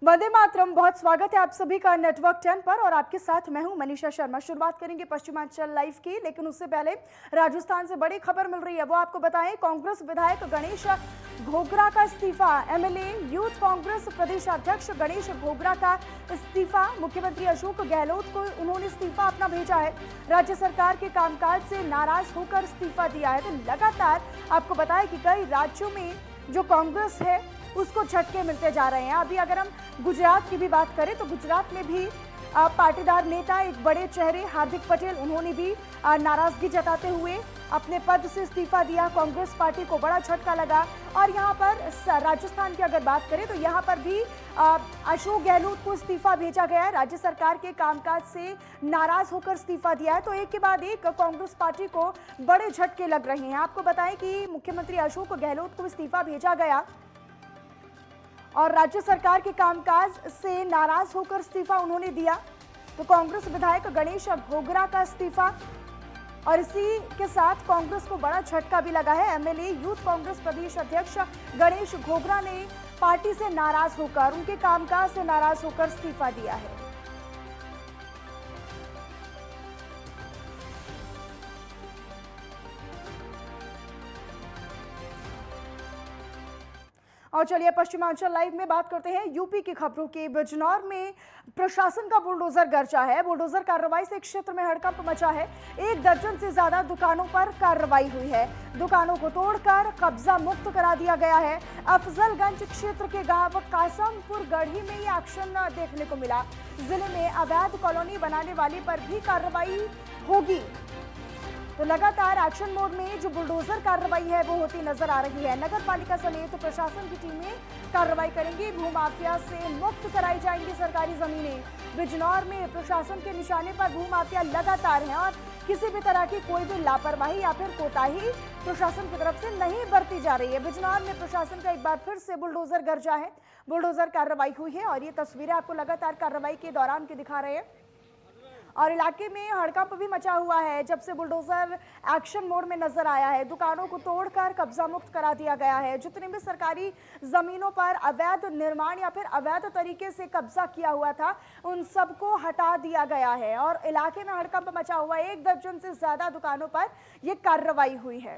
वंदे मातरम। बहुत स्वागत है आप सभी का नेटवर्क 10 पर और आपके साथ मैं हूं मनीषा शर्मा। शुरुआत करेंगे पश्चिमांचल लाइव की, लेकिन उससे पहले राजस्थान से बड़ी खबर मिल रही है, वो आपको बताएं। कांग्रेस विधायक गणेश घोगरा का इस्तीफा। एमएलए यूथ कांग्रेस प्रदेश अध्यक्ष गणेश घोगरा का इस्तीफा। मुख्यमंत्री अशोक गहलोत को उन्होंने इस्तीफा अपना भेजा है। राज्य सरकार के कामकाज से नाराज होकर इस्तीफा दिया है। तो लगातार आपको बताएं कि कई राज्यों में जो कांग्रेस है उसको झटके मिलते जा रहे हैं। अभी अगर हम गुजरात की भी बात करें तो गुजरात में भी पाटीदार नेता, एक बड़े चेहरे हार्दिक पटेल, उन्होंने भी नाराजगी जताते हुए अपने पद से इस्तीफा दिया। कांग्रेस पार्टी को बड़ा झटका लगा। और यहाँ पर राजस्थान की अगर बात करें तो यहाँ पर भी अशोक गहलोत को इस्तीफा भेजा गया है। राज्य सरकार के कामकाज से नाराज होकर इस्तीफा दिया है। तो एक के बाद एक कांग्रेस पार्टी को बड़े झटके लग रहे हैं। आपको बताएं कि मुख्यमंत्री अशोक गहलोत को इस्तीफा भेजा गया और राज्य सरकार के कामकाज से नाराज होकर इस्तीफा उन्होंने दिया। तो कांग्रेस विधायक गणेश घोगरा का इस्तीफा, और इसी के साथ कांग्रेस को बड़ा झटका भी लगा है। एमएलए यूथ कांग्रेस प्रदेश अध्यक्ष गणेश घोगरा ने पार्टी से नाराज होकर, उनके कामकाज से नाराज होकर इस्तीफा दिया है। और चलिए पश्चिमांचल लाइव में बात करते हैं यूपी की खबरों की। बिजनौर में प्रशासन का बुलडोजर गरजा है। बुलडोजर कार्रवाई से क्षेत्र में हड़कंप मचा है। 1 दर्जन से ज्यादा दुकानों पर कार्रवाई हुई है। दुकानों को तोड़कर कब्जा मुक्त करा दिया गया है। अफजलगंज क्षेत्र के गांव कासमपुर गढ़ी में ये एक्शन देखने को मिला। जिले में अवैध कॉलोनी बनाने वाले पर भी कार्रवाई होगी। तो लगातार एक्शन मोड में जो बुलडोजर कार्रवाई है वो होती नजर आ रही है। नगर पालिका समेत प्रशासन की टीमें कार्रवाई करेंगी। भूमाफिया से मुक्त कराई जाएंगी सरकारी जमीनें। बिजनौर में प्रशासन के निशाने पर भूमाफिया लगातार हैं और किसी भी तरह की कोई भी लापरवाही या फिर कोताही प्रशासन की तरफ से नहीं बरती जा रही है। बिजनौर में प्रशासन का एक बार फिर से बुलडोजर गरजा है। बुलडोजर कार्रवाई हुई है और ये तस्वीरें आपको लगातार कार्रवाई के दौरान की दिखा रहे हैं। और इलाके में हड़कंप भी मचा हुआ है जब से बुलडोजर एक्शन मोड में नजर आया है। दुकानों को तोड़कर कब्जा मुक्त करा दिया गया है। जितने भी सरकारी जमीनों पर अवैध निर्माण या फिर अवैध तरीके से कब्जा किया हुआ था उन सबको हटा दिया गया है और इलाके में हड़कंप मचा हुआ है। 1 दर्जन से ज्यादा दुकानों पर यह कार्रवाई हुई है।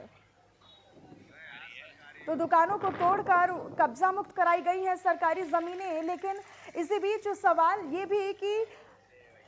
तो दुकानों को तोड़कर कब्जा मुक्त कराई गई है सरकारी जमीनें। लेकिन इसी बीच सवाल ये भी है कि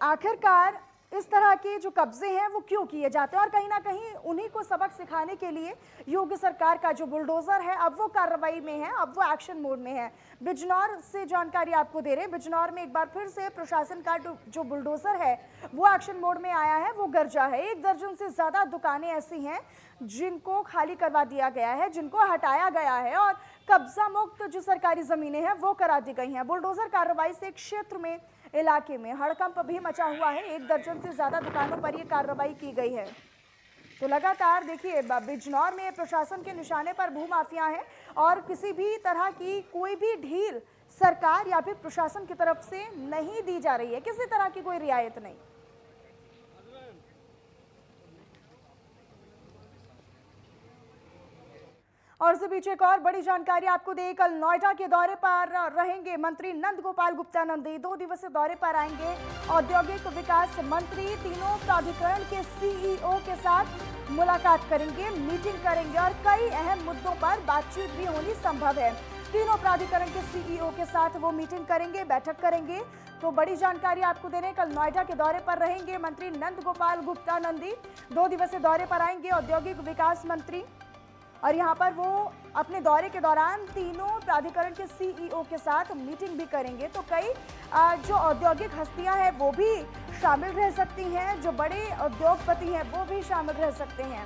आखिरकार इस तरह के जो कब्जे हैं वो क्यों किए जाते हैं, और कहीं ना कहीं उन्हीं को सबक सिखाने के लिए योगी सरकार का जो बुलडोजर है अब वो कार्रवाई में है, अब वो एक्शन मोड में है। बिजनौर से जानकारी आपको दे रहे हैं। बिजनौर में एक बार फिर से प्रशासन का जो बुलडोजर है वो एक्शन मोड में आया है, वो गरजा है। 1 दर्जन से ज्यादा दुकानें ऐसी हैं जिनको खाली करवा दिया गया है, जिनको हटाया गया है और कब्जा मुक्त जो सरकारी जमीनें हैं वो करा दी गई हैं। बुलडोजर कार्रवाई से क्षेत्र में, इलाके में हड़कंप भी मचा हुआ है। 1 दर्जन से ज्यादा दुकानों पर यह कार्रवाई की गई है। तो लगातार देखिए बिजनौर में प्रशासन के निशाने पर भूमाफिया है और किसी भी तरह की कोई भी ढील सरकार या फिर प्रशासन की तरफ से नहीं दी जा रही है, किसी तरह की कोई रियायत नहीं। और इसी बीच एक और बड़ी जानकारी आपको दे, कल नोएडा के दौरे पर रहेंगे मंत्री नंद गोपाल गुप्ता नंदी। 2 दिवसीय दौरे पर आएंगे। औद्योगिक विकास मंत्री तीनों प्राधिकरण के सीईओ के साथ मुलाकात करेंगे, मीटिंग करेंगे और कई अहम मुद्दों पर बातचीत भी होनी संभव है। तीनों प्राधिकरण के सीईओ के साथ वो मीटिंग करेंगे, बैठक करेंगे। तो बड़ी जानकारी आपको दे रहे हैं, कल नोएडा के दौरे पर रहेंगे मंत्री नंद गोपाल गुप्ता नंदी। 2 दिवसीय दौरे पर आएंगे औद्योगिक विकास मंत्री और यहाँ पर वो अपने दौरे के दौरान तीनों प्राधिकरण के सीईओ के साथ मीटिंग भी करेंगे। तो कई जो औद्योगिक हस्तियां हैं वो भी शामिल रह सकती हैं, जो बड़े उद्योगपति हैं वो भी शामिल रह सकते हैं।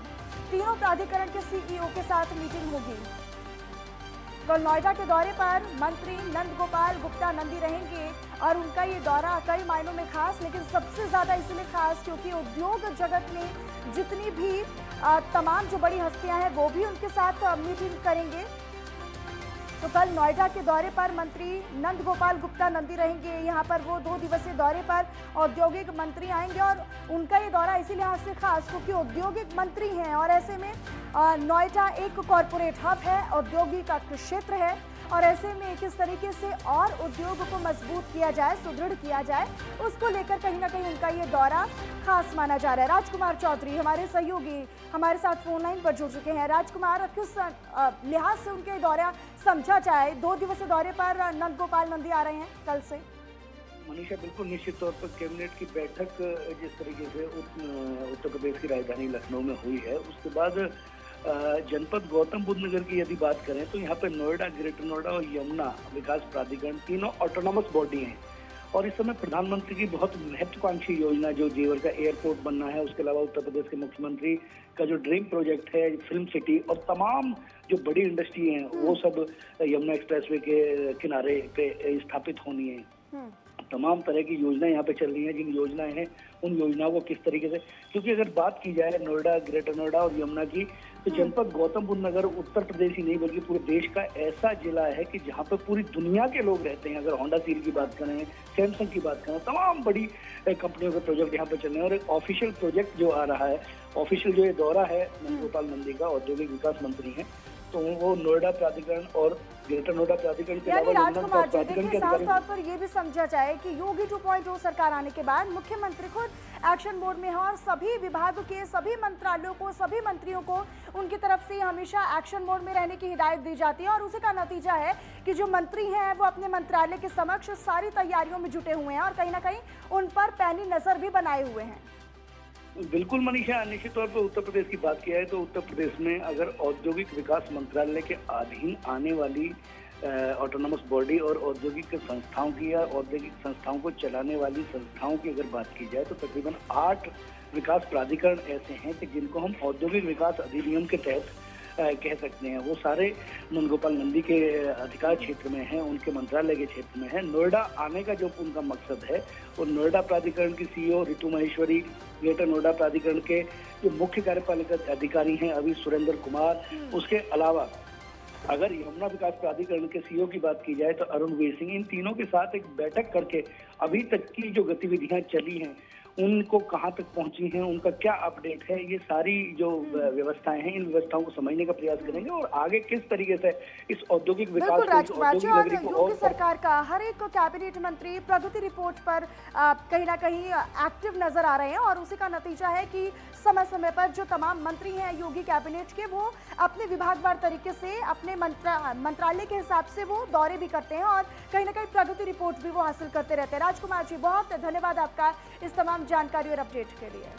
तीनों प्राधिकरण के सीईओ के साथ मीटिंग होगी। कल नोएडा के दौरे पर मंत्री नंद गोपाल गुप्ता नंदी रहेंगे और उनका ये दौरा कई मायनों में खास, लेकिन सबसे ज्यादा इसलिए खास क्योंकि उद्योग जगत में जितनी भी तमाम जो बड़ी हस्तियां हैं वो भी उनके साथ मीटिंग करेंगे। तो कल नोएडा के दौरे पर मंत्री नंद गोपाल गुप्ता नंदी रहेंगे। यहाँ पर वो 2 दिवसीय दौरे पर औद्योगिक मंत्री आएंगे और उनका ये दौरा इसी लिहाज से खास क्योंकि औद्योगिक मंत्री हैं और ऐसे में नोएडा एक कॉरपोरेट हब है, औद्योगिक का क्षेत्र है और ऐसे में किस तरीके से और उद्योग को मजबूत किया जाए, सुदृढ़ किया जाए, उसको लेकर कहीं ना कहीं उनका ये दौरा खास माना जा रहा है। राजकुमार चौधरी हमारे सहयोगी हमारे साथ फोन लाइन पर जुड़ चुके हैं। राजकुमार, किस लिहाज से उनके दौरा समझा जाए? 2 दिवसीय दौरे पर नंद गोपाल नंदी आ रहे हैं कल से। मनीषा, बिल्कुल निश्चित तौर पर कैबिनेट की बैठक जिस तरीके से उत्तर प्रदेश की राजधानी लखनऊ में हुई है, उसके बाद जनपद गौतम बुद्ध नगर की यदि बात करें तो यहाँ पे नोएडा, ग्रेटर नोएडा और यमुना विकास प्राधिकरण तीनों ऑटोनॉमस बॉडी हैं। और इस समय प्रधानमंत्री की बहुत महत्वाकांक्षी योजना जो जेवर का एयरपोर्ट बनना है, उसके अलावा उत्तर प्रदेश के मुख्यमंत्री का जो ड्रीम प्रोजेक्ट है फिल्म सिटी, और तमाम जो बड़ी इंडस्ट्री हैं वो सब यमुना एक्सप्रेसवे के किनारे पे स्थापित होनी है। तमाम तरह की योजनाएं यहाँ पे चल रही हैं। जिन योजनाएं हैं उन योजनाओं को किस तरीके से, क्योंकि अगर बात की जाए नोएडा, ग्रेटर नोएडा और यमुना की, तो जनपद गौतम बुद्ध नगर उत्तर प्रदेश ही नहीं बल्कि पूरे देश का ऐसा जिला है कि जहाँ पे पूरी दुनिया के लोग रहते हैं। अगर होंडा सील की बात करें, सैमसंग की बात करें, तमाम बड़ी कंपनियों के प्रोजेक्ट यहाँ पे चल रहे हैं। और एक ऑफिशियल प्रोजेक्ट जो आ रहा है, ऑफिशियल जो ये दौरा है नंद गोपाल नंदी का, औद्योगिक विकास मंत्री हैं, तो वो नोएडा प्राधिकरण और ग्रेटर नोएडा प्राधिकरण के यानी अलावा राजकुमार जी, देखिए साफ तौर पर ये भी समझा जाए कि योगी 2.0 सरकार आने के बाद मुख्यमंत्री खुद एक्शन मोड में है और सभी विभागों के सभी मंत्रालयों को, सभी मंत्रियों को उनकी तरफ से हमेशा एक्शन मोड में रहने की हिदायत दी जाती है। और उसी का नतीजा है कि जो मंत्री हैं वो अपने मंत्रालय के समक्ष सारी तैयारियों में जुटे हुए हैं और कहीं ना कहीं उन पर पैनी नजर भी बनाए हुए हैं। बिल्कुल मनीषा, निश्चित तौर पर उत्तर प्रदेश की बात की जाए तो उत्तर प्रदेश में अगर औद्योगिक विकास मंत्रालय के अधीन आने वाली ऑटोनॉमस बॉडी और औद्योगिक संस्थाओं की या औद्योगिक संस्थाओं को चलाने वाली संस्थाओं की अगर बात की जाए तो तकरीबन 8 विकास प्राधिकरण ऐसे हैं कि जिनको हम औद्योगिक विकास अधिनियम के तहत कह सकते हैं। वो सारे नंद गोपाल नंदी के अधिकार क्षेत्र में हैं, उनके मंत्रालय के क्षेत्र में है। नोएडा आने का जो उनका मकसद है वो नोएडा प्राधिकरण की सीईओ रितु महेश्वरी, ग्रेटर नोएडा प्राधिकरण के जो मुख्य कार्यपालिक अधिकारी हैं अभी सुरेंद्र कुमार, उसके अलावा अगर यमुना विकास प्राधिकरण के सीईओ की बात की जाए तो अरुण वीर सिंह, इन तीनों के साथ एक बैठक करके अभी तक की जो गतिविधियां चली हैं उनको कहां तक पहुंची हैं, उनका क्या अपडेट है, ये सारी जो व्यवस्थाएं हैं इन व्यवस्थाओं को समझने का प्रयास करेंगे और आगे किस तरीके से इस औद्योगिक विकास योगी सरकार का हर एक कैबिनेट मंत्री प्रगति रिपोर्ट पर कहीं ना कहीं एक्टिव नजर आ रहे हैं और उसी का नतीजा है कि समय समय पर जो तमाम मंत्री हैं योगी कैबिनेट के, वो अपने विभागवार तरीके से अपने मंत्रालय के हिसाब से वो दौरे भी करते हैं और कहीं ना कहीं प्रगति रिपोर्ट भी वो हासिल करते रहते हैं। राजकुमार जी, बहुत धन्यवाद आपका इस तमाम जानकारी और अपडेट के लिए।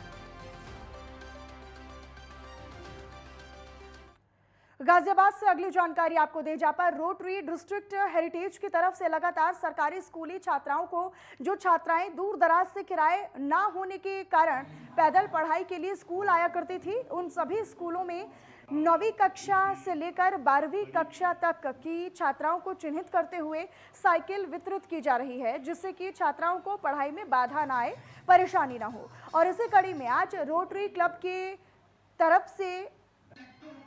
गाजियाबाद से अगली जानकारी आपको दे जा पर रोटरी डिस्ट्रिक्ट हेरिटेज की तरफ से लगातार सरकारी स्कूली छात्राओं को, जो छात्राएं दूर दराज से किराए ना होने के कारण पैदल पढ़ाई के लिए स्कूल आया करती थी, उन सभी स्कूलों में 9वीं कक्षा से लेकर 12वीं कक्षा तक की छात्राओं को चिन्हित करते हुए साइकिल वितरित की जा रही है, जिससे कि छात्राओं को पढ़ाई में बाधा ना आए, परेशानी ना हो। और इसी कड़ी में आज रोटरी क्लब की तरफ से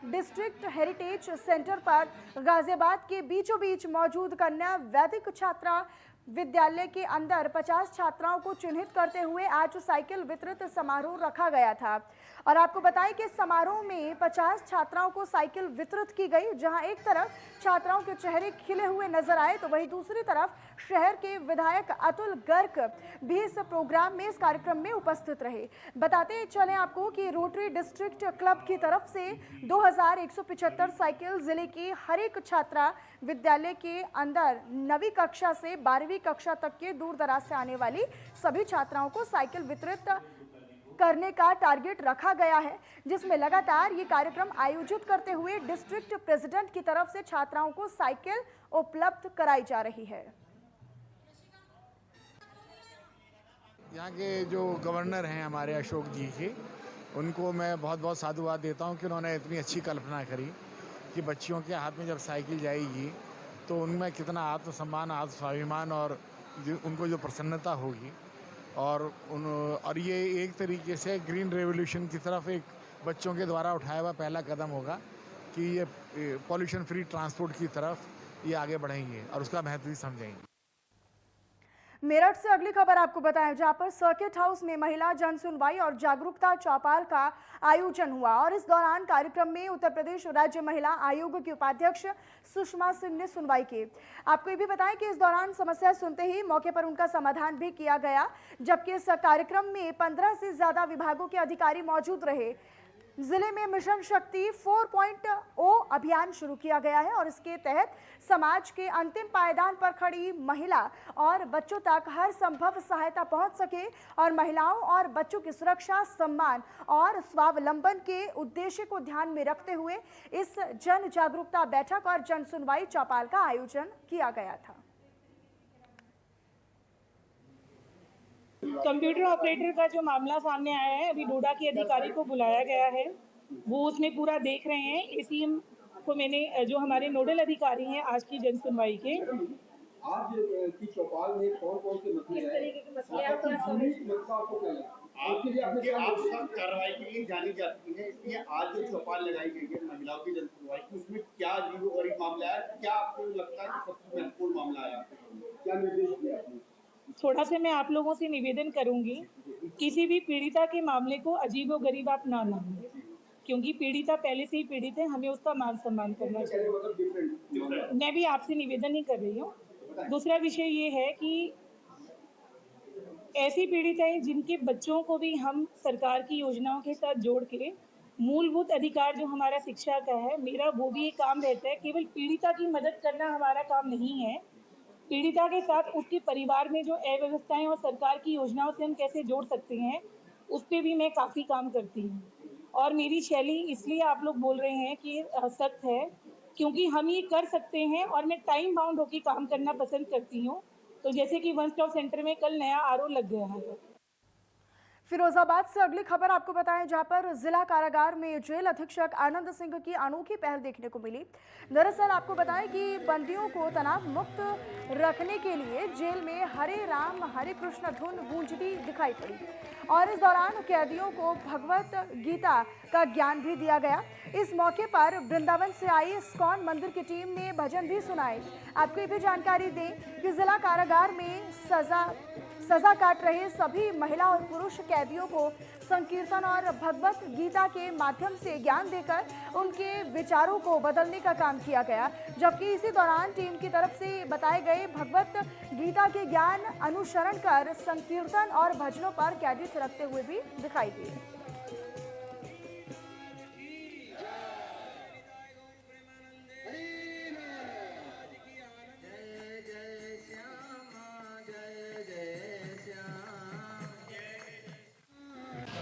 डिस्ट्रिक्ट हेरिटेज सेंटर पर गाजियाबाद के बीचों बीच मौजूद कन्या वैदिक छात्रा विद्यालय के अंदर 50 छात्राओं को चिन्हित करते हुए आज साइकिल वितरित समारोह रखा गया था। और आपको बताएं कि समारोह में 50 छात्राओं को साइकिल वितरित की गई, जहां एक तरफ छात्राओं के चेहरे खिले हुए नजर आए तो वहीं दूसरी तरफ शहर के विधायक अतुल गर्ग भी इस प्रोग्राम में, इस कार्यक्रम में उपस्थित रहे। बताते चलें आपको कि रोटरी डिस्ट्रिक्ट क्लब की तरफ से 2175 साइकिल जिले की हर एक छात्रा विद्यालय के अंदर 9वीं कक्षा से 12वीं कक्षा तक के दूर दराज से आने वाली सभी छात्राओं को साइकिल वितरित करने का टारगेट रखा गया है, जिसमें लगातार ये कार्यक्रम आयोजित करते हुए डिस्ट्रिक्ट प्रेसिडेंट की तरफ से छात्राओं को साइकिल उपलब्ध कराई जा रही है। यहाँ के जो गवर्नर हैं हमारे अशोक जी के, उनको मैं बहुत बहुत साधुवाद देता हूँ कि उन्होंने इतनी अच्छी कल्पना करी कि बच्चियों के हाथ में जब साइकिल जाएगी तो उनमें कितना आत्मसम्मान, आत्मस्वाभिमान और उनको जो प्रसन्नता होगी। और ये एक तरीके से ग्रीन रेवोल्यूशन की तरफ एक बच्चों के द्वारा उठाया हुआ पहला कदम होगा कि ये पॉल्यूशन फ्री ट्रांसपोर्ट की तरफ ये आगे बढ़ेंगे और उसका महत्व भी समझेंगे। मेरठ से अगली खबर आपको बताएं, जहां पर सर्किट हाउस में महिला जन सुनवाई और जागरूकता चौपाल का आयोजन हुआ और इस दौरान कार्यक्रम में उत्तर प्रदेश राज्य महिला आयोग की उपाध्यक्ष सुषमा सिंह ने सुनवाई की। आपको ये भी बताएं कि इस दौरान समस्या सुनते ही मौके पर उनका समाधान भी किया गया, जबकि इस कार्यक्रम में 15 से ज्यादा विभागों के अधिकारी मौजूद रहे। जिले में मिशन शक्ति 4.0 अभियान शुरू किया गया है और इसके तहत समाज के अंतिम पायदान पर खड़ी महिला और बच्चों तक हर संभव सहायता पहुंच सके और महिलाओं और बच्चों की सुरक्षा, सम्मान और स्वावलंबन के उद्देश्य को ध्यान में रखते हुए इस जन जागरूकता बैठक और जन सुनवाई चौपाल का आयोजन किया गया था। कंप्यूटर ऑपरेटर का जो मामला सामने आया है, अभी डोडा के अधिकारी को बुलाया गया है, वो उसमें पूरा देख रहे हैं। इसी को मैंने जो हमारे नोडल अधिकारी हैं आज की जन सुनवाई के, आज की चौपाल में कौन-कौन से मसले हैं? आप सब कार्रवाई के लिए जानी जाती है, इसलिए आज जो चौपाल लगाई गई है महिलाओं की जन सुनवाई की, उसमें क्या अजीब और एक मामला है, क्या आपको लगता है कि सबसे महत्वपूर्ण मामला है? क्या निर्देश दिया आपने? थोड़ा सा मैं आप लोगों से निवेदन करूंगी, किसी भी पीड़िता के मामले को अजीबोगरीब आप ना मानें, क्योंकि पीड़िता पहले से ही पीड़ित है, हमें उसका मान सम्मान करना चाहिए। मैं भी आपसे निवेदन ही कर रही हूँ। दूसरा विषय ये है कि ऐसी पीड़िताएं जिनके बच्चों को भी हम सरकार की योजनाओं के साथ जोड़ के मूलभूत अधिकार जो हमारा शिक्षा का है, मेरा वो भी एक काम रहता है। केवल पीड़िता की मदद करना हमारा काम नहीं है, पीड़िता के साथ उसके परिवार में जो अव्यवस्थाएं और सरकार की योजनाओं से हम कैसे जोड़ सकते हैं, उस पर भी मैं काफ़ी काम करती हूँ। और मेरी शैली इसलिए आप लोग बोल रहे हैं कि सख्त है, क्योंकि हम ये कर सकते हैं और मैं टाइम बाउंड होकर काम करना पसंद करती हूँ। तो जैसे कि वन स्टॉप सेंटर में कल नया आरओ लग गया है। फिरोजाबाद से अगली खबर आपको बताएं, जहां पर जिला कारागार में जेल अधीक्षक आनंद सिंह की अनोखी पहल देखने को मिली। दरअसल आपको बताएं कि बंदियों को तनाव मुक्त रखने के लिए जेल में हरे राम हरे कृष्ण धुन गूंजती दिखाई पड़ी और इस दौरान कैदियों को भगवत गीता का ज्ञान भी दिया गया। इस मौके पर वृंदावन से आई इस्कॉन मंदिर की टीम ने भजन भी सुनाए। आपको ये भी जानकारी दें कि जिला कारागार में सजा काट रहे सभी महिला और पुरुष कैदियों को संकीर्तन और भगवत गीता के माध्यम से ज्ञान देकर उनके विचारों को बदलने का काम किया गया, जबकि इसी दौरान टीम की तरफ से बताए गए भगवत गीता के ज्ञान अनुसरण कर संकीर्तन और भजनों पर कैदी थिरकते हुए भी दिखाई दिए।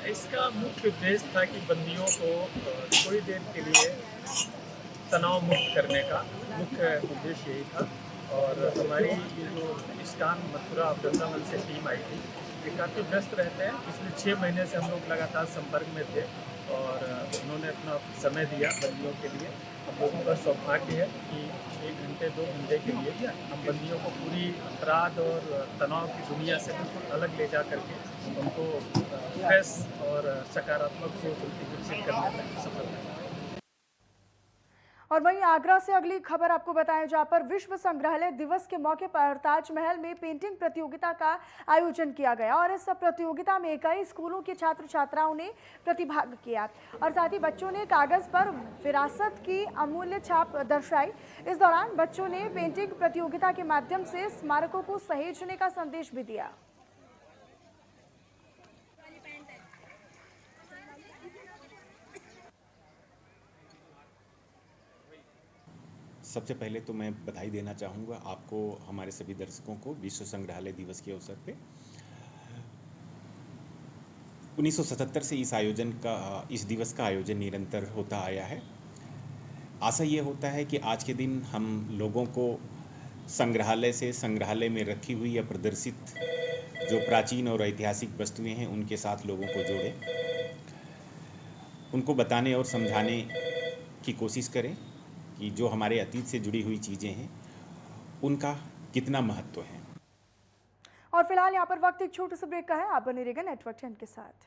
इसका मुख्य उद्देश्य था कि बंदियों को थोड़ी देर के लिए तनाव मुक्त करने का मुख्य उद्देश्य यही था। और हमारी ये जो इस्कॉन मथुरा वृंदावन से टीम आई थी, ये काफ़ी व्यस्त रहते हैं। पिछले 6 महीने से हम लोग लगातार संपर्क में थे और उन्होंने अपना समय दिया बंदियों के लिए। हम लोगों का सौभाग्य है कि 1 घंटे 2 घंटे के लिए हम बंदियों को पूरी अपराध और तनाव की दुनिया से बिल्कुल अलग ले जा करके उनको फ्रेश और सकारात्मक सोच उनकी विकसित करने में सफल है। और वहीं आगरा से अगली खबर आपको बताएं, जहां पर विश्व संग्रहालय दिवस के मौके पर ताजमहल में पेंटिंग प्रतियोगिता का आयोजन किया गया और इस प्रतियोगिता में कई स्कूलों के छात्र छात्राओं ने प्रतिभाग किया और साथ ही बच्चों ने कागज पर विरासत की अमूल्य छाप दर्शाई। इस दौरान बच्चों ने पेंटिंग प्रतियोगिता के माध्यम से स्मारकों को सहेजने का संदेश भी दिया। सबसे पहले तो मैं बधाई देना चाहूँगा आपको, हमारे सभी दर्शकों को विश्व संग्रहालय दिवस के अवसर पे। 1977 से इस दिवस का आयोजन निरंतर होता आया है। आशा ये होता है कि आज के दिन हम लोगों को संग्रहालय में रखी हुई या प्रदर्शित जो प्राचीन और ऐतिहासिक वस्तुएं हैं उनके साथ लोगों को जोड़ें, उनको बताने और समझाने की कोशिश करें कि जो हमारे अतीत से जुड़ी हुई चीज़ें हैं उनका कितना महत्व है। और फिलहाल यहाँ पर वक्त एक छोटे से ब्रेक का है। आप बने रहिएगा नेटवर्क 10 के साथ।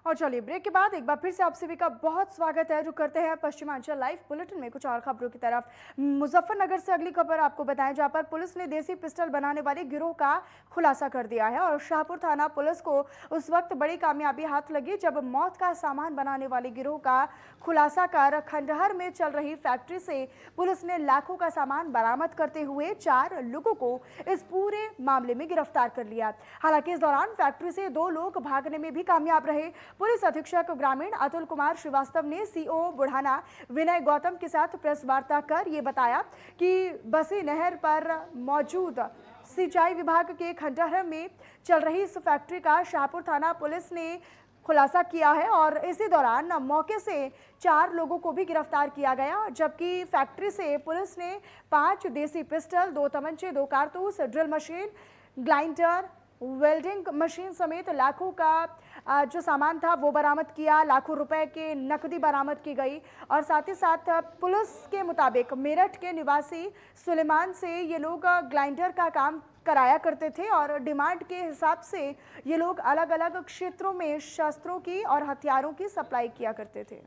और चलिए ब्रेक के बाद एक बार फिर से आप सभी का बहुत स्वागत है। जो करते हैं पश्चिमांचल लाइव बुलेटिन में कुछ और खबरों की तरफ। मुजफ्फरनगर से अगली खबर आपको बताएं, जहां पर पुलिस ने देसी पिस्टल बनाने वाले गिरोह का खुलासा कर दिया है। और शाहपुर थाना पुलिस को उस वक्त बड़ी कामयाबी हाथ लगी जब मौत का सामान बनाने वाले गिरोह का खुलासा कर खंडहर में चल रही फैक्ट्री से पुलिस ने लाखों का सामान बरामद करते हुए 4 लोगों को इस पूरे मामले में गिरफ्तार कर लिया। हालांकि इस दौरान फैक्ट्री से 2 लोग भागने में भी कामयाब रहे। पुलिस अधीक्षक ग्रामीण अतुल कुमार श्रीवास्तव ने सीओ बुढ़ाना विनय गौतम के साथ प्रेस वार्ता कर ये बताया कि बसी नहर पर मौजूद सिंचाई विभाग के खंडहर में चल रही इस फैक्ट्री का शाहपुर थाना पुलिस ने खुलासा किया है। और इसी दौरान मौके से 4 लोगों को भी गिरफ्तार किया गया, जबकि फैक्ट्री से पुलिस ने 5 देसी पिस्टल, 2 तमंचे, 2 कारतूस, drill machine, grinder, welding machine समेत लाखों का जो सामान था वो बरामद किया। लाखों रुपए के नकदी बरामद की गई। और साथ ही साथ पुलिस के मुताबिक मेरठ के निवासी सुलेमान से ये लोग ग्राइंडर का काम कराया करते थे और डिमांड के हिसाब से ये लोग अलग अलग क्षेत्रों में शस्त्रों की और हथियारों की सप्लाई किया करते थे।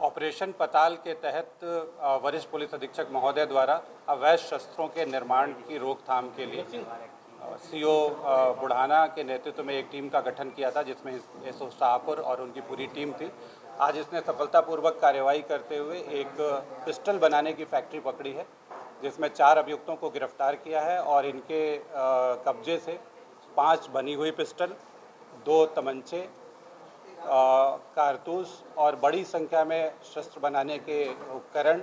ऑपरेशन पताल के तहत वरिष्ठ पुलिस अधीक्षक महोदय द्वारा अवैध शस्त्रों के निर्माण की रोकथाम के लिए सीओ बुढ़ाना के नेतृत्व में एक टीम का गठन किया था, जिसमें एसओ शाहपुर और उनकी पूरी टीम थी। आज इसने सफलतापूर्वक कार्रवाई करते हुए एक पिस्टल बनाने की फैक्ट्री पकड़ी है, जिसमें 4 अभियुक्तों को गिरफ्तार किया है और इनके कब्जे से 5 बनी हुई पिस्टल, 2 तमंचे, कारतूस और बड़ी संख्या में शस्त्र बनाने के उपकरण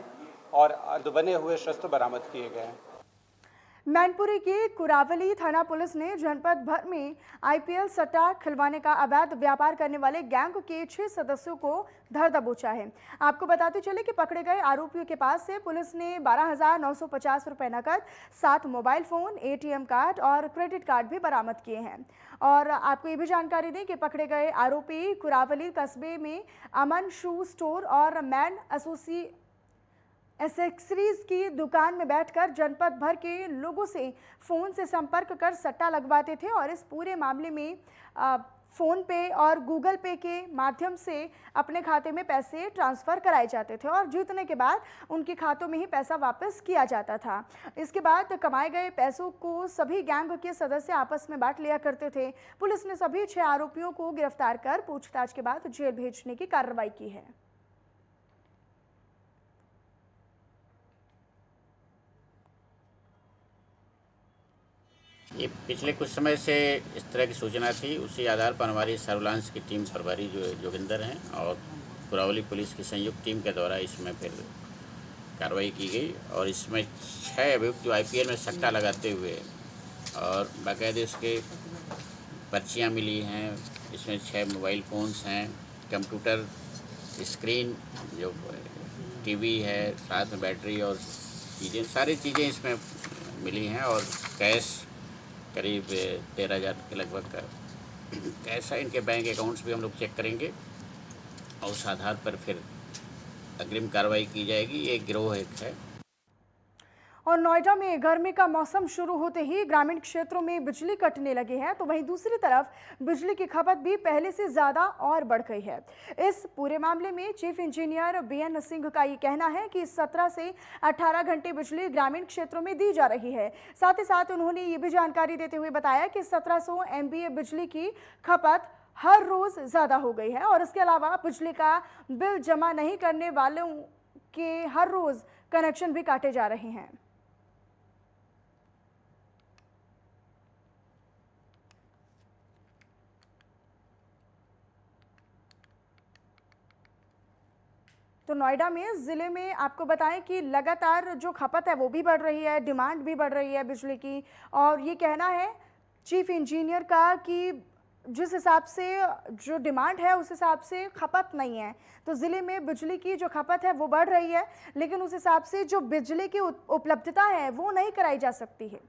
और बने हुए शस्त्र बरामद किए गए हैं। मैनपुरी की कुरावली थाना पुलिस ने जनपद भर में आईपीएल सट्टा खिलवाने का अवैध व्यापार करने वाले गैंग के 6 सदस्यों को धर दबोचा है। आपको बताते चले कि पकड़े गए आरोपियों के पास से पुलिस ने 12,950 रुपए नकद, 7 मोबाइल फोन, एटीएम कार्ड और क्रेडिट कार्ड भी बरामद किए हैं। और आपको ये भी जानकारी दें कि पकड़े गए आरोपी कुरावली कस्बे में अमन शू स्टोर और मैन एसेसरीज की दुकान में बैठकर जनपद भर के लोगों से फ़ोन से संपर्क कर सट्टा लगवाते थे। और इस पूरे मामले में फ़ोन पे और गूगल पे के माध्यम से अपने खाते में पैसे ट्रांसफ़र कराए जाते थे और जीतने के बाद उनके खातों में ही पैसा वापस किया जाता था। इसके बाद कमाए गए पैसों को सभी गैंग के सदस्य आपस में बांट लिया करते थे। पुलिस ने सभी 6 आरोपियों को गिरफ्तार कर पूछताछ के बाद जेल भेजने की कार्रवाई की है। ये पिछले कुछ समय से इस तरह की सूचना थी, उसी आधार पर हमारी सर्विलांस की टीम प्रभारी जो जोगिंदर हैं और कुरावली पुलिस की संयुक्त टीम के द्वारा इसमें फिर कार्रवाई की गई। और इसमें 6 अभियुक्त जो आईपीएल में सट्टा लगाते हुए और बाकायदे उसके पर्चियाँ मिली हैं। इसमें 6 मोबाइल फ़ोन्स हैं, कंप्यूटर स्क्रीन, जो टीवी है, साथ में बैटरी और चीज़ें, सारी चीज़ें इसमें मिली हैं। और कैश करीब 13,000 के लगभग का कैश है। इनके बैंक अकाउंट्स भी हम लोग चेक करेंगे और उस आधार पर फिर अग्रिम कार्रवाई की जाएगी। ये गिरोह एक है। और नोएडा में गर्मी का मौसम शुरू होते ही ग्रामीण क्षेत्रों में बिजली कटने लगे हैं, तो वहीं दूसरी तरफ बिजली की खपत भी पहले से ज़्यादा और बढ़ गई है। इस पूरे मामले में चीफ इंजीनियर बीएन सिंह का ये कहना है कि 17 से 18 घंटे बिजली ग्रामीण क्षेत्रों में दी जा रही है। साथ ही साथ उन्होंने ये भी जानकारी देते हुए बताया कि 1700 MVA बिजली की खपत हर रोज़ ज़्यादा हो गई है। और इसके अलावा बिजली का बिल जमा नहीं करने वालों के हर रोज़ कनेक्शन भी काटे जा रहे हैं। तो नोएडा में ज़िले में आपको बताएं कि लगातार जो खपत है वो भी बढ़ रही है, डिमांड भी बढ़ रही है बिजली की। और ये कहना है चीफ इंजीनियर का कि जिस हिसाब से जो डिमांड है उस हिसाब से खपत नहीं है। तो ज़िले में बिजली की जो खपत है वो बढ़ रही है, लेकिन उस हिसाब से जो बिजली की उपलब्धता है वो नहीं कराई जा सकती है।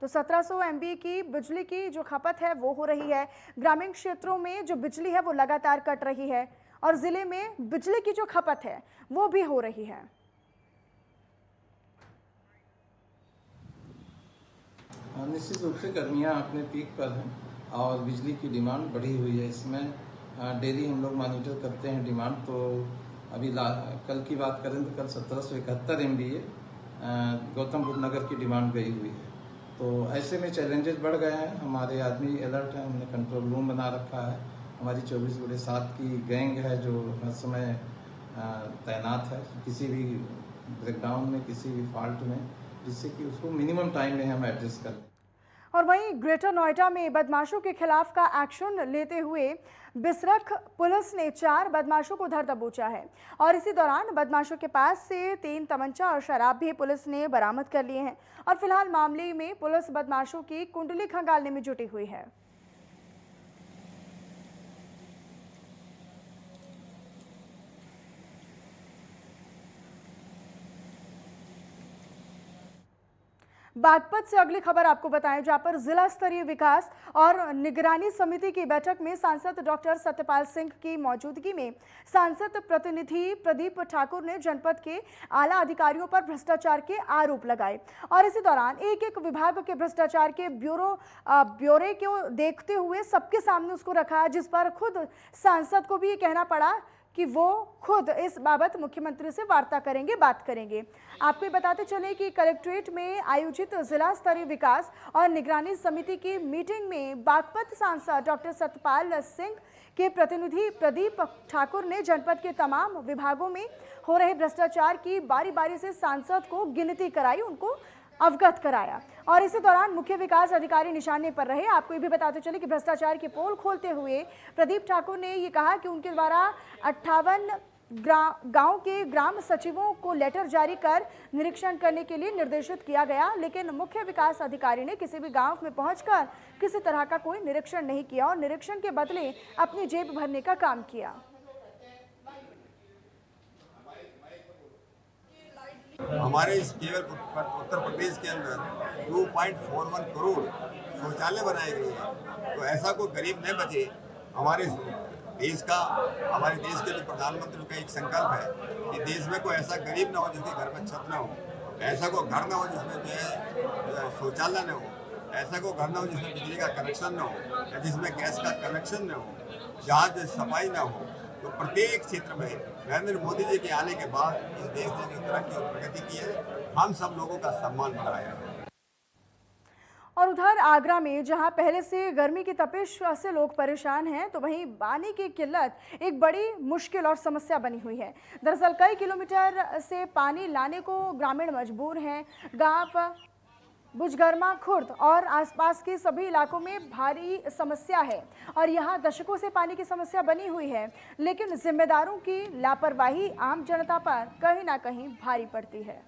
तो 1700 MVA की बिजली की जो खपत है वो हो रही है। ग्रामीण क्षेत्रों में जो बिजली है वो लगातार कट रही है और ज़िले में बिजली की जो खपत है वो भी हो रही है। निश्चित रूप से गर्मियाँ अपने पीक पर हैं और बिजली की डिमांड बढ़ी हुई है। इसमें डेली हम लोग मॉनिटर करते हैं डिमांड। तो अभी कल की बात करें तो कल 1771 MVA गौतम बुद्ध नगर की डिमांड गई हुई है। तो ऐसे में चैलेंजेस बढ़ गए हैं। हमारे आदमी अलर्ट हैं, हमने कंट्रोल रूम बना रखा है। हमारी 24/7 की गैंग है जो हर समय तैनात है किसी भी ब्रेकडाउन में, किसी भी फॉल्ट में, जिससे कि उसको मिनिमम टाइम में हम एडजस्ट कर दें। और वहीं ग्रेटर नोएडा में बदमाशों के खिलाफ का एक्शन लेते हुए बिसरख पुलिस ने 4 बदमाशों को धर दबोचा है और इसी दौरान बदमाशों के पास से 3 तमंचा और शराब भी पुलिस ने बरामद कर लिए हैं और फिलहाल मामले में पुलिस बदमाशों की कुंडली खंगालने में जुटी हुई है। बागपत से अगली खबर आपको बताएं, जहां पर जिला स्तरीय विकास और निगरानी समिति की बैठक में सांसद डॉक्टर सत्यपाल सिंह की मौजूदगी में सांसद प्रतिनिधि प्रदीप ठाकुर ने जनपद के आला अधिकारियों पर भ्रष्टाचार के आरोप लगाए और इसी दौरान एक विभाग के भ्रष्टाचार के ब्यौरे को देखते हुए सबके सामने उसको रखा, जिस पर खुद सांसद को भी ये कहना पड़ा कि वो खुद इस बाबत मुख्यमंत्री से वार्ता करेंगे, बात करेंगे। आपको बताते चले कि कलेक्ट्रेट में आयोजित जिला स्तरीय विकास और निगरानी समिति की मीटिंग में बागपत सांसद डॉक्टर सत्यपाल सिंह के प्रतिनिधि प्रदीप ठाकुर ने जनपद के तमाम विभागों में हो रहे भ्रष्टाचार की बारी बारी से सांसद को गिनती कराई, उनको अवगत कराया और इसी दौरान मुख्य विकास अधिकारी निशाने पर रहे। आपको ये भी बताते चले कि भ्रष्टाचार की पोल खोलते हुए प्रदीप ठाकुर ने ये कहा कि उनके द्वारा 58 गांव के ग्राम सचिवों को लेटर जारी कर निरीक्षण करने के लिए निर्देशित किया गया, लेकिन मुख्य विकास अधिकारी ने किसी भी गांव में पहुंचकर किसी तरह का कोई निरीक्षण नहीं किया और निरीक्षण के बदले अपनी जेब भरने का काम किया। हमारे इस केवल उत्तर प्रदेश के अंदर 2.41 करोड़ शौचालय बनाए गए हैं। तो ऐसा कोई गरीब नहीं बचे। हमारे देश के जो प्रधानमंत्री का एक संकल्प है कि देश में कोई ऐसा गरीब ना हो जिसके घर पर छत ना हो, ऐसा कोई घर ना हो जिसमें जो है शौचालय ना हो, ऐसा कोई घर ना हो जिसमें बिजली का कनेक्शन ना हो या जिसमें गैस का कनेक्शन ना हो, जहाँ जो सफाई ना हो। तो प्रत्येक क्षेत्र में नरेंद्र मोदी जी के आने के बाद इस देश ने जो तरक्की और प्रगति की है, हम सब लोगों का सम्मान बढ़ाया है। और उधर आगरा में जहां पहले से गर्मी की तपिश से लोग परेशान हैं, तो वहीं पानी की किल्लत एक बड़ी मुश्किल और समस्या बनी हुई है। दरअसल कई किलोमीटर से पानी लाने को ग्रामीण मजबूर हैं। गांव बुजगरमा खुर्द और आसपास के सभी इलाकों में भारी समस्या है और यहां दशकों से पानी की समस्या बनी हुई है, लेकिन जिम्मेदारों की लापरवाही आम जनता पर कहीं ना कहीं भारी पड़ती है।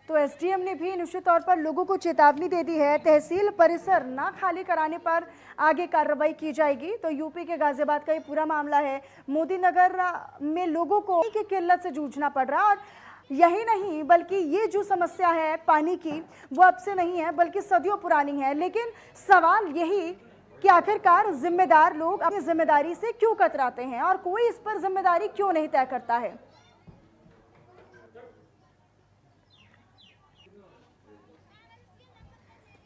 तो एसडीएम ने भी निश्चित तौर पर लोगों को चेतावनी दे दी है। तहसील परिसर ना खाली कराने पर आगे कार्रवाई की जाएगी। तो यूपी के गाजियाबाद का ये पूरा मामला है। मोदी नगर में लोगों को की किल्लत से जूझना पड़ रहा और यही नहीं बल्कि ये जो समस्या है पानी की, वो अब से नहीं है बल्कि सदियों पुरानी है। लेकिन सवाल यही कि आखिरकार जिम्मेदार लोग अपनी जिम्मेदारी से क्यों कतराते हैं और कोई इस पर जिम्मेदारी क्यों नहीं तय करता है।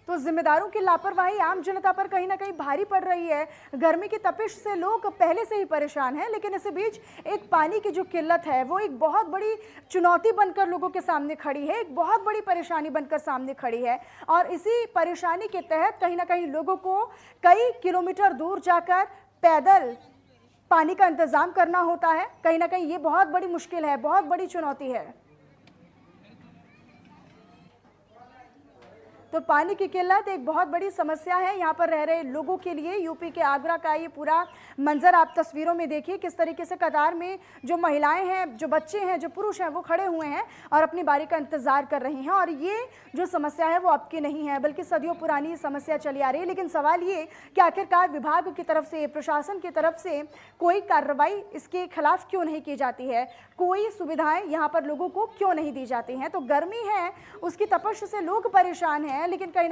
तो जिम्मेदारों की लापरवाही आम जनता पर कहीं ना कहीं भारी पड़ रही है। गर्मी की तपिश से लोग पहले से ही परेशान हैं, लेकिन इसी बीच एक पानी की जो किल्लत है वो एक बहुत बड़ी चुनौती बनकर लोगों के सामने खड़ी है, एक बहुत बड़ी परेशानी बनकर सामने खड़ी है। और इसी परेशानी के तहत कहीं ना कहीं लोगों को कई किलोमीटर दूर जाकर पैदल पानी का इंतजाम करना होता है। कहीं ना कहीं ये बहुत बड़ी मुश्किल है, बहुत बड़ी चुनौती है। तो पानी की किल्लत एक बहुत बड़ी समस्या है यहाँ पर रह रहे लोगों के लिए। यूपी के आगरा का ये पूरा मंजर आप तस्वीरों में देखिए, किस तरीके से कतार में जो महिलाएं हैं, जो बच्चे हैं, जो पुरुष हैं, वो खड़े हुए हैं और अपनी बारी का इंतजार कर रहे हैं। और ये जो समस्या है वो अब की नहीं है बल्कि सदियों पुरानी समस्या चली आ रही है। लेकिन सवाल ये कि आखिरकार विभाग की तरफ से, प्रशासन की तरफ से कोई कार्रवाई इसके खिलाफ क्यों नहीं की जाती है, कोई सुविधाएं यहाँ पर लोगों को क्यों नहीं दी जाती हैं। तो गर्मी है, उसकी तपश से लोग परेशान हैं, लेकिन कहीं ना